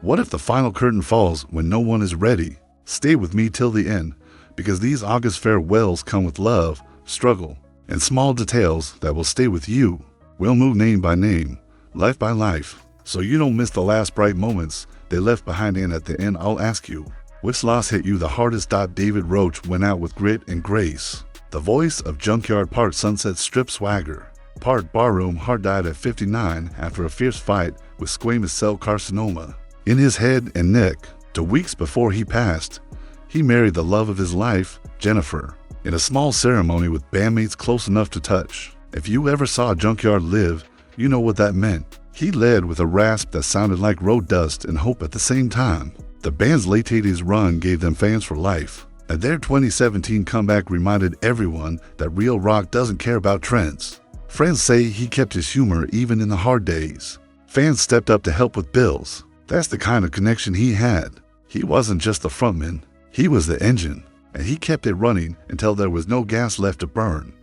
What if the final curtain falls when no one is ready? Stay with me till the end, because these August farewells come with love, struggle, and small details that will stay with you. We'll move name by name, life by life, so you don't miss the last bright moments they left behind. And at the end, I'll ask you, which loss hit you the hardest? David Roach went out with grit and grace. The voice of Junkyard part Sunset Strip swagger, part barroom heart died at 59 after a fierce fight with squamous cell carcinoma in his head and neck. 2 weeks before he passed, he married the love of his life, Jennifer, in a small ceremony with bandmates close enough to touch. If you ever saw Junkyard live, you know what that meant. He led with a rasp that sounded like road dust and hope at the same time. The band's late 80s run gave them fans for life, and their 2017 comeback reminded everyone that real rock doesn't care about trends. Friends say he kept his humor even in the hard days. Fans stepped up to help with bills. That's the kind of connection he had. He wasn't just the frontman, he was the engine, and he kept it running until there was no gas left to burn.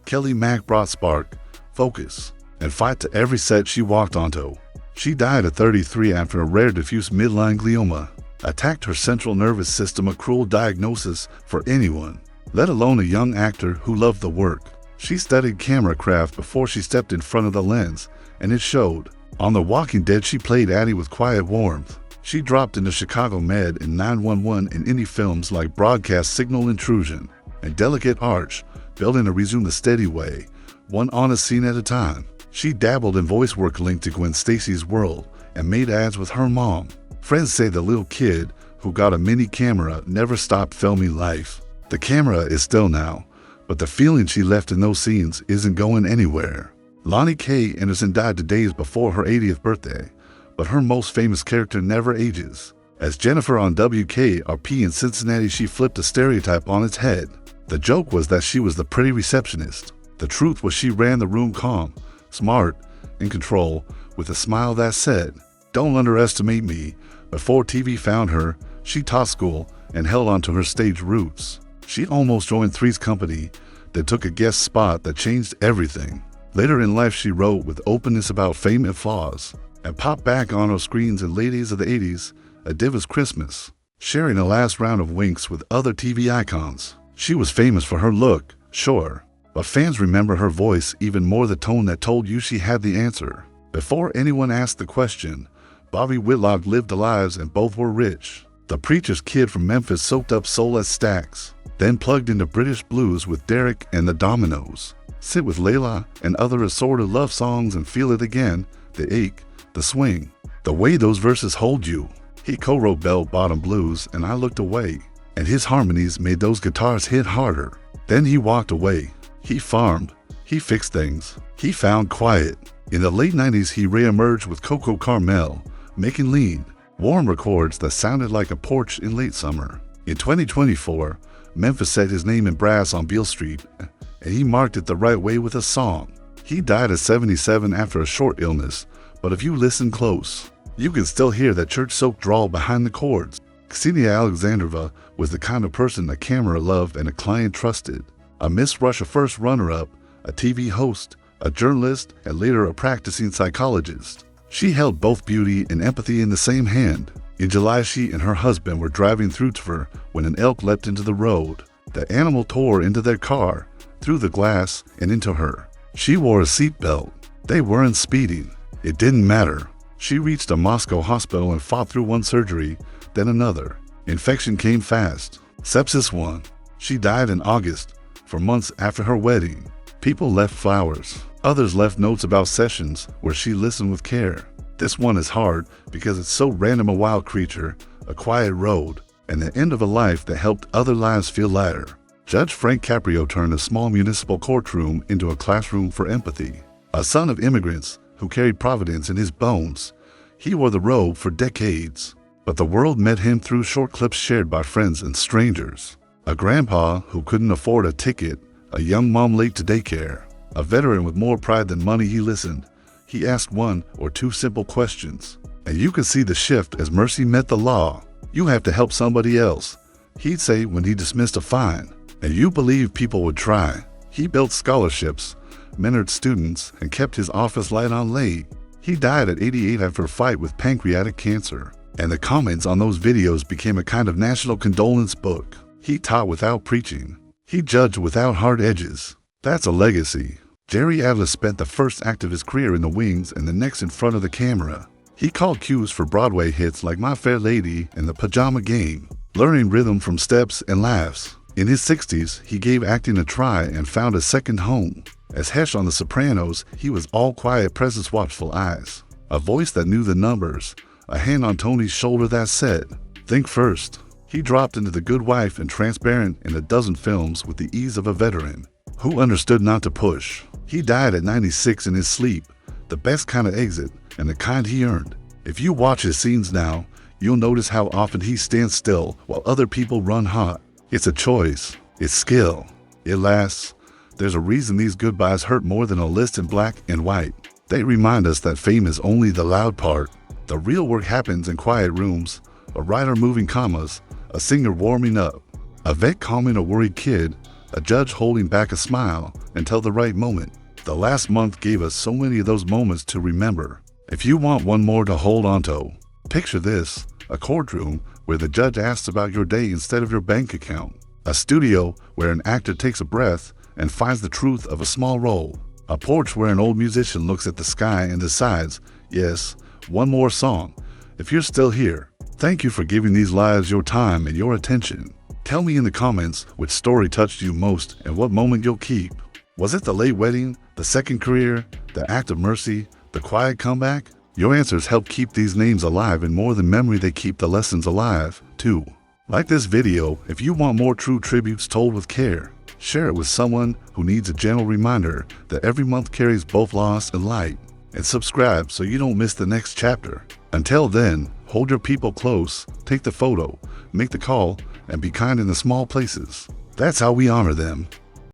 Kelly Mack brought spark, focus, and fight to every set she walked onto. She died at 33 after a rare diffuse midline glioma attacked her central nervous system, a cruel diagnosis for anyone, let alone a young actor who loved the work. She studied camera craft before she stepped in front of the lens, and it showed. On The Walking Dead, she played Addie with quiet warmth. She dropped into Chicago Med and 911 in indie films like Broadcast Signal Intrusion and Delicate Arch, building to resume the steady way, one honest scene at a time. She dabbled in voice work linked to Gwen Stacy's World and made ads with her mom. Friends say the little kid who got a mini camera never stopped filming life. The camera is still now, but the feeling she left in those scenes isn't going anywhere. Lonnie K. Anderson died 2 days before her 80th birthday, but her most famous character never ages. As Jennifer on WKRP in Cincinnati, she flipped a stereotype on its head. The joke was that she was the pretty receptionist. The truth was she ran the room calm, smart, in control, with a smile that said, "Don't underestimate me." Before TV found her, she taught school and held on to her stage roots. She almost joined Three's Company, then took a guest spot that changed everything. Later in life, she wrote with openness about fame and flaws, and popped back on our screens in Ladies of the 80s, A Diva's Christmas, sharing a last round of winks with other TV icons. She was famous for her look, sure, but fans remember her voice, even more the tone that told you she had the answer. Before anyone asked the question, Bobby Whitlock lived the lives and both were rich. The preacher's kid from Memphis soaked up soul as Stax, then plugged into British blues with Derek and the Dominoes. Sit with Layla and other assorted love songs and feel it again, the ache, the swing, the way those verses hold you. He co-wrote Bell Bottom Blues and I Looked Away, and his harmonies made those guitars hit harder. Then he walked away. He farmed, he fixed things, he found quiet. In the late 90s, he re-emerged with Coco Carmel, Making Lean, warm records that sounded like a porch in late summer. In 2024, Memphis set his name in brass on Beale Street, and he marked it the right way with a song. He died at 77 after a short illness, but if you listen close, you can still hear that church-soaked drawl behind the chords. Ksenia Alexandrova was the kind of person a camera loved and a client trusted. A Miss Russia first runner-up, a TV host, a journalist, and later a practicing psychologist. She held both beauty and empathy in the same hand. In July, she and her husband were driving through Tver when an elk leapt into the road. The animal tore into their car, through the glass, and into her. She wore a seatbelt. They weren't speeding. It didn't matter. She reached a Moscow hospital and fought through one surgery, then another. Infection came fast. Sepsis won. She died in August, for months after her wedding. People left flowers. Others left notes about sessions where she listened with care. This one is hard because it's so random, a wild creature, a quiet road, and the end of a life that helped other lives feel lighter. Judge Frank Caprio turned a small municipal courtroom into a classroom for empathy. A son of immigrants who carried Providence in his bones, he wore the robe for decades, but the world met him through short clips shared by friends and strangers. A grandpa who couldn't afford a ticket, a young mom late to daycare, a veteran with more pride than money. He listened. He asked 1 or 2 simple questions, and you could see the shift as mercy met the law. You have to help somebody else, he'd say when he dismissed a fine, and you believe people would try. He built scholarships, mentored students, and kept his office light on late. He died at 88 after a fight with pancreatic cancer. And the comments on those videos became a kind of national condolence book. He taught without preaching. He judged without hard edges. That's a legacy. Jerry Adler spent the first act of his career in the wings and the next in front of the camera. He called cues for Broadway hits like My Fair Lady and The Pajama Game, learning rhythm from steps and laughs. In his 60s, he gave acting a try and found a second home. As Hesh on The Sopranos, he was all quiet presence, watchful eyes, a voice that knew the numbers, a hand on Tony's shoulder that said, "Think first." He dropped into The Good Wife and Transparent in a dozen films with the ease of a veteran who understood not to push. He died at 96 in his sleep, the best kind of exit and the kind he earned. If you watch his scenes now, you'll notice how often he stands still while other people run hot. It's a choice. It's skill. It lasts. There's a reason these goodbyes hurt more than a list in black and white. They remind us that fame is only the loud part. The real work happens in quiet rooms, a writer moving commas, a singer warming up, a vet calming a worried kid, a judge holding back a smile until the right moment. The last month gave us so many of those moments to remember. If you want one more to hold on to, picture this: a courtroom where the judge asks about your day instead of your bank account, a studio where an actor takes a breath and finds the truth of a small role, a porch where an old musician looks at the sky and decides, yes, one more song. If you're still here, thank you for giving these lives your time and your attention. Tell me in the comments which story touched you most and what moment you'll keep. Was it the late wedding, the second career, the act of mercy, the quiet comeback? Your answers help keep these names alive, and more than memory, they keep the lessons alive, too. Like this video if you want more true tributes told with care. Share it with someone who needs a gentle reminder that every month carries both loss and light. And subscribe so you don't miss the next chapter. Until then, hold your people close, take the photo, make the call, and be kind in the small places. That's how we honor them.